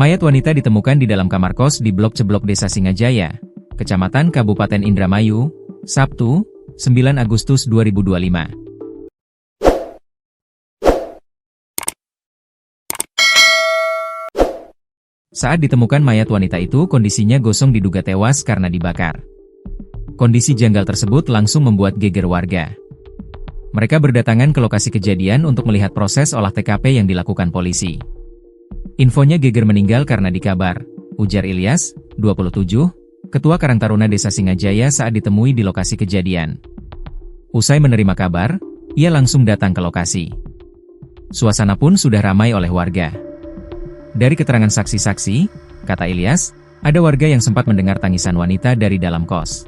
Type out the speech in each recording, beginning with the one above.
Mayat wanita ditemukan di dalam kamar kos di Blok Ceblok Desa Singajaya, Kecamatan Kabupaten Indramayu, Sabtu, 9 Agustus 2025. Saat ditemukan mayat wanita itu, kondisinya gosong, diduga tewas karena dibakar. Kondisi janggal tersebut langsung membuat geger warga. Mereka berdatangan ke lokasi kejadian untuk melihat proses olah TKP yang dilakukan polisi. Infonya geger meninggal karena dikabar, ujar Ilyas, 27, Ketua Karang Taruna Desa Singajaya saat ditemui di lokasi kejadian. Usai menerima kabar, ia langsung datang ke lokasi. Suasana pun sudah ramai oleh warga. Dari keterangan saksi-saksi, kata Ilyas, ada warga yang sempat mendengar tangisan wanita dari dalam kos.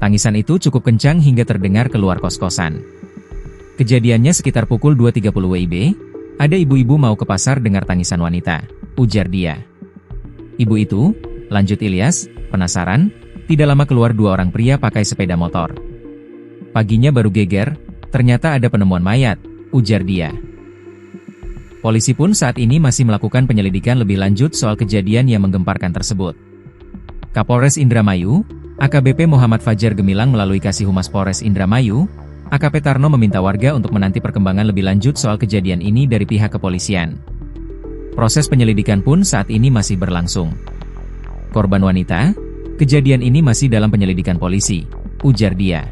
Tangisan itu cukup kencang hingga terdengar keluar kos-kosan. Kejadiannya sekitar pukul 2.30 WIB, ada ibu-ibu mau ke pasar dengar tangisan wanita, ujar dia. Ibu itu, lanjut Ilyas, penasaran, tidak lama keluar dua orang pria pakai sepeda motor. Paginya baru geger, ternyata ada penemuan mayat, ujar dia. Polisi pun saat ini masih melakukan penyelidikan lebih lanjut soal kejadian yang menggemparkan tersebut. Kapolres Indramayu, AKBP Muhammad Fajar Gemilang melalui Kasih Humas Polres Indramayu, AKP Tarno meminta warga untuk menanti perkembangan lebih lanjut soal kejadian ini dari pihak kepolisian. Proses penyelidikan pun saat ini masih berlangsung. Korban wanita, kejadian ini masih dalam penyelidikan polisi, ujar dia.